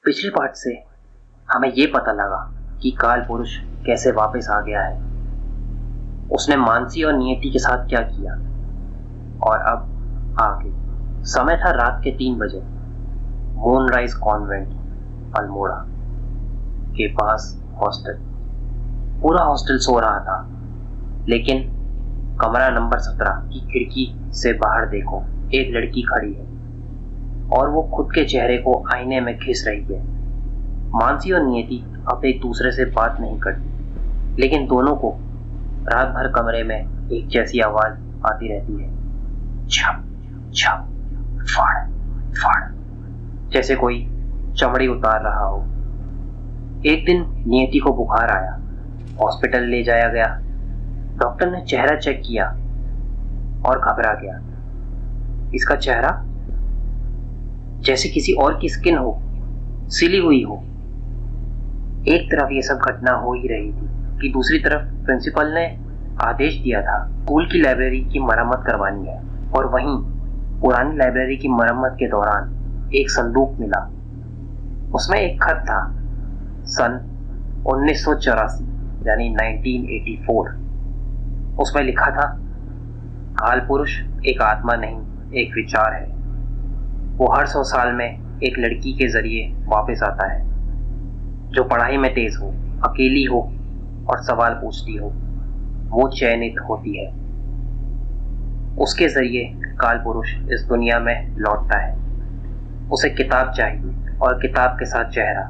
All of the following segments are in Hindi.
पिछले पार्ट से हमें ये पता लगा कि काल पुरुष कैसे वापस आ गया है, उसने मानसी और नियति के साथ क्या किया। और अब आगे समय था रात के 3 बजे। मूनराइज कॉन्वेंट अल्मोड़ा के पास हॉस्टल। पूरा हॉस्टल सो रहा था, लेकिन कमरा नंबर 17 की खिड़की से बाहर देखो, एक लड़की खड़ी है और वो खुद के चेहरे को आईने में घिस रही है। मानसी और नियति अब एक दूसरे से बात नहीं करती, लेकिन दोनों को रात भर कमरे में एक जैसी आवाज आती रहती है, छप छप फाड़ फाड़, जैसे कोई चमड़ी उतार रहा हो। एक दिन नियति को बुखार आया, हॉस्पिटल ले जाया गया। डॉक्टर ने चेहरा चेक किया और घबरा गया। इसका चेहरा जैसे किसी और की स्किन हो, सिली हुई हो। एक तरफ ये सब घटना हो ही रही थी कि दूसरी तरफ प्रिंसिपल ने आदेश दिया था स्कूल की लाइब्रेरी की मरम्मत करवानी है। और वहीं पुरानी लाइब्रेरी की मरम्मत के दौरान एक संदूक मिला। उसमें एक खत था, सन 1984 यानी 1984। उसमें लिखा था, काल पुरुष एक आत्मा नहीं, एक विचार है। वो हर 100 साल में एक लड़की के जरिए वापस आता है, जो पढ़ाई में तेज हो, अकेली हो और सवाल पूछती हो। वो चयनित होती है। उसके जरिए काल पुरुष इस दुनिया में लौटता है। उसे किताब चाहिए और किताब के साथ चेहरा,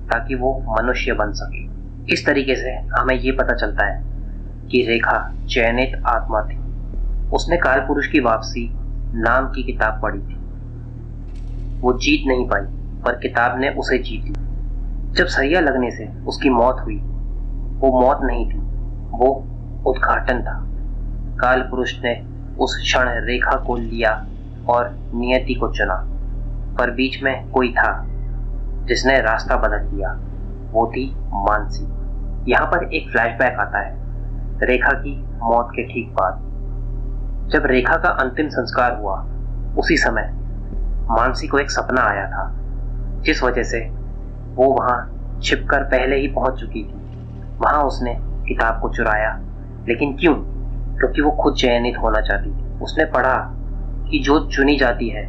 ताकि वो मनुष्य बन सके। इस तरीके से हमें ये पता चलता है कि रेखा चयनित आत्मा थी। उसने काल पुरुष की वापसी नाम की किताब पढ़ी थी। वो जीत नहीं पाई, पर किताब ने उसे जीत ली। जब सरिया लगने से उसकी मौत हुई, वो मौत नहीं थी, वो उद्घाटन था। काल पुरुष ने उस क्षण रेखा को लिया और नियति को चुना, पर बीच में कोई था जिसने रास्ता बदल दिया। वो थी मानसी। यहाँ पर एक फ्लैशबैक आता है, रेखा की मौत के ठीक बाद। जब रेखा का अंतिम संस्कार हुआ, उसी समय मानसी को एक सपना आया था, जिस वजह से वो वहां छिपकर पहले ही पहुंच चुकी थी। वहां उसने किताब को चुराया, लेकिन क्यों? क्योंकि वो खुद चयनित होना चाहती थी। उसने पढ़ा कि जो चुनी जाती है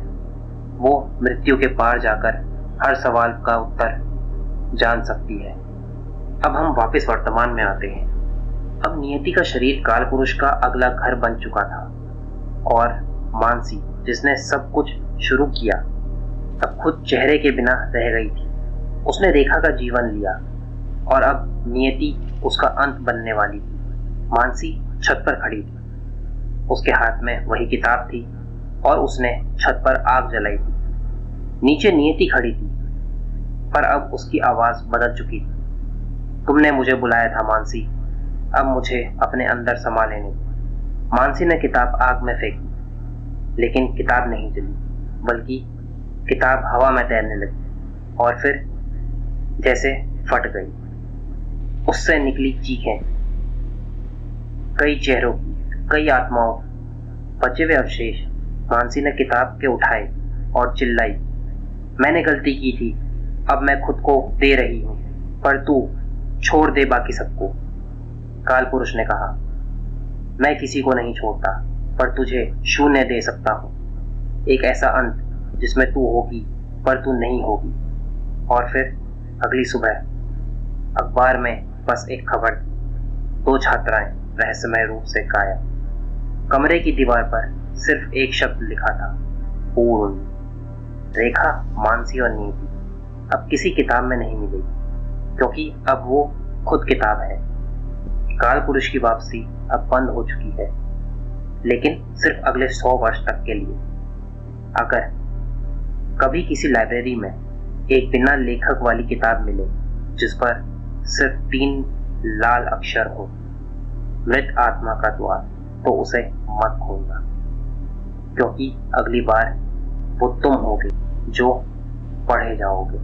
वो मृत्यु के पार जाकर हर सवाल का उत्तर जान सकती है। अब हम वापस वर्तमान में आते हैं। अब नियति का शरीर काल पुरुष का अगला घर बन चुका था और मानसी, जिसने सब कुछ शुरू किया, अब खुद चेहरे के बिना रह गई थी। उसने रेखा का जीवन लिया और अब नियति उसका अंत बनने वाली थी। मानसी छत पर खड़ी थी, उसके हाथ में वही किताब थी और उसने छत पर आग जलाई थी। नीचे नियति खड़ी थी, पर अब उसकी आवाज बदल चुकी थी। तुमने मुझे बुलाया था मानसी, अब मुझे अपने अंदर समा लेने दो। मानसी ने किताब आग में फेंकी, लेकिन किताब नहीं जली, बल्कि किताब हवा में तैरने लगी और फिर जैसे फट गई। उससे निकली चीखें, कई चेहरों की, कई आत्माओं की, बचे हुए अवशेष। मानसी ने किताब के उठाए और चिल्लाई, मैंने गलती की थी, अब मैं खुद को दे रही हूं, पर तू छोड़ दे बाकी सबको। काल पुरुष ने कहा, मैं किसी को नहीं छोड़ता, पर तुझे शून्य दे सकता हूं। एक ऐसा अंत जिसमें तू होगी पर तू नहीं होगी। और फिर अगली सुबह अखबार में बस एक खबर, 2 छात्राएं रहस्यमय रूप से गायब। कमरे की दीवार पर सिर्फ एक शब्द लिखा था, पूर्ण। रेखा, मानसी और नियति अब किसी किताब में नहीं मिलेगी, क्योंकि अब वो खुद किताब है। काल पुरुष की वापसी अब बंद हो चुकी है, लेकिन सिर्फ अगले 100 वर्ष तक के लिए। अगर कभी किसी लाइब्रेरी में एक बिना लेखक वाली किताब मिले, जिस पर सिर्फ 3 लाल अक्षर हो, मृत आत्मा का द्वार, तो उसे मत खोलना, क्योंकि अगली बार वो तुम होगे जो पढ़े जाओगे।